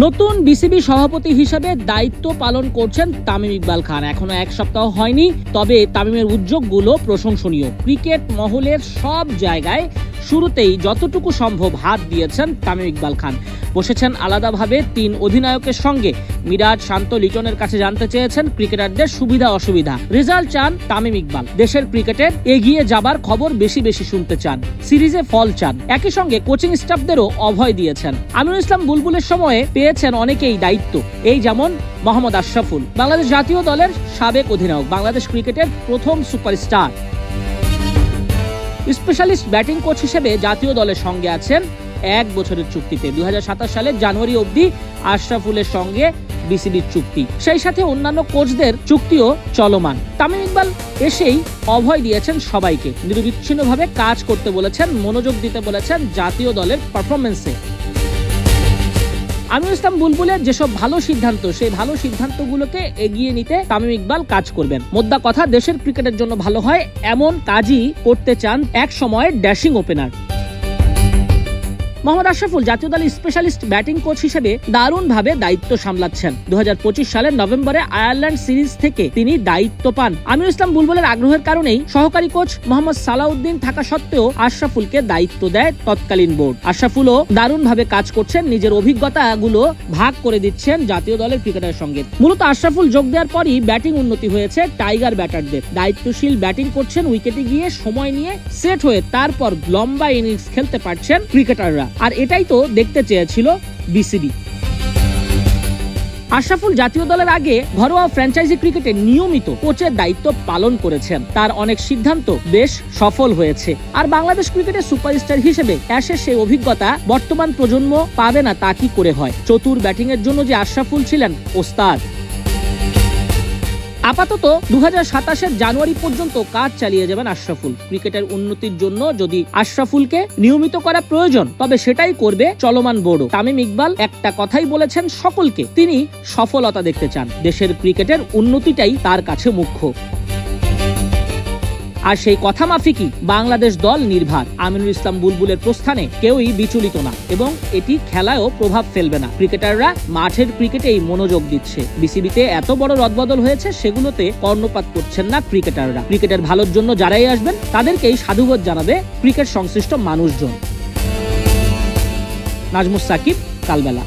নতুন বিসিবি সভাপতি হিসেবে দায়িত্ব পালন করছেন তামিম ইকবাল খান। এখনো এক সপ্তাহ হয়নি, তবে তামিমের উদ্যোগগুলো প্রশংসনীয়। ক্রিকেট মহলের সব জায়গায় শুরুতেই যতটুকু সম্ভব হাত দিয়েছেন তামিম ইকবাল খান। বসেছেন আলাদাভাবে 3 অধিনায়কের সঙ্গে। মিরাজ, শান্ত, লিটনের কাছে জানতে চেয়েছেন ক্রিকেটারদের সুবিধা অসুবিধা। রেজাল্ট চান তামিম ইকবাল। দেশের ক্রিকেটের এগিয়ে যাবার খবর বেশি বেশি শুনতে চান। সিরিজে ফল চান। একই সঙ্গে কোচিং স্টাফদেরও অভয় দিয়েছেন। আমিনুল ইসলাম বুলবুলের সময়ে পেয়েছেন অনেকেই দায়িত্ব। এই যেমন মোহাম্মদ আশরাফুল, বাংলাদেশ জাতীয় দলের সাবেক অধিনায়ক, বাংলাদেশ ক্রিকেটের প্রথম সুপারস্টার। স্পেশালিস্ট ব্যাটিং কোচ হিসেবে জাতীয় দলের সঙ্গে আছেন 1 বছরের চুক্তিতে। 2027 সালের জানুয়ারি অবধি আশরাফুলের সঙ্গে বিসিবির চুক্তি। সেই সাথে অন্যান্য কোচদের চুক্তিও চলমান। তামিম ইকবাল এসেই অভয় দিয়েছেন সবাইকে। নিরবিচ্ছিন্নভাবে কাজ করতে বলেছেন, মনোযোগ দিতে বলেছেন জাতীয় দলের পারফরমেন্সে। আমিনুল ইসলাম বুলবুলের যেসব ভালো সিদ্ধান্ত, সেই ভালো সিদ্ধান্তগুলোকে এগিয়ে নিতে তামিম ইকবাল কাজ করবেন। মোদ্দা কথা, দেশের ক্রিকেটের জন্য ভালো হয় এমন কাজই করতে চান এক সময়ের ড্যাশিং ওপেনার। মোহাম্মদ আশরাফুল জাতীয় দলের স্পেশালিস্ট ব্যাটিং কোচ হিসেবে দারুণভাবে দায়িত্ব সামলাচ্ছেন। 2025 সালের নভেম্বরে আয়ারল্যান্ড সিরিজ থেকে তিনি দায়িত্ব পান। আমিনুল ইসলাম বুলবুলের আগ্রহের কারণেই সহকারী কোচ মোহাম্মদ সালাউদ্দিন থাকা সত্ত্বেও আশরাফুলকে দায়িত্ব দেয় তৎকালীন বোর্ড। আশরাফুলও দারুণভাবে কাজ করছেন, নিজের অভিজ্ঞতাগুলো ভাগ করে দিচ্ছেন জাতীয় দলের ক্রিকেটারের সঙ্গে। মূলত আশরাফুল যোগ দেওয়ার পরই ব্যাটিং উন্নতি হয়েছে টাইগার ব্যাটারদের। দায়িত্বশীল ব্যাটিং করছেন, উইকেটে গিয়ে সময় নিয়ে সেট হয়ে তারপর লম্বা ইনিংস খেলতে পারছেন ক্রিকেটাররা। আর এটাই তো দেখতে চেয়েছিল বিসিবি। আশরাফুল জাতীয় দলের আগে ঘরোয়া ফ্র্যাঞ্চাইজি ক্রিকেটে নিয়মিত কোচের দায়িত্ব পালন করেছেন। তার অনেক সিদ্ধান্ত বেশ সফল হয়েছে। আর বাংলাদেশ ক্রিকেটের সুপারস্টার হিসেবে অ্যাশের সেই অভিজ্ঞতা বর্তমান প্রজন্ম পাবে না তা কি করে হয়? চতুর ব্যাটিং এর জন্য যে আশরাফুল ছিলেন ওস্তাদ। আপাতত 2027 জানুয়ারি পর্যন্ত কাজ চালিয়ে যাবেন আশরাফুল। ক্রিকেটের উন্নতির জন্য যদি আশরাফুলকে নিয়মিত করা প্রয়োজন, তবে সেটাই করবে চলমান বোর্ডও। তামিম ইকবাল একটা কথাই বলেছেন সকলকে, তিনি সফলতা দেখতে চান। দেশের ক্রিকেটের উন্নতিটাই তার কাছে মুখ্য। আর সেই কথা মাফিকই বাংলাদেশ দল নির্ভার। আমিনুল ইসলাম বুলবুলের প্রস্থানে কেউই বিচলিত না এবং এটি খেলায়ও প্রভাব ফেলবে না। ক্রিকেটাররা মাঠের ক্রিকেটেই মনোযোগ দিচ্ছে। বিসিবিতে এত বড় রদবদল হয়েছে, সেগুলোতে কর্ণপাত করছেন না ক্রিকেটাররা। ক্রিকেটের ভালোর জন্য যারাই আসবেন তাদেরকেই সাধুবাদ জানাবে ক্রিকেট সংশ্লিষ্ট মানুষজন। নাজমুস সাকিব, কালবেলা।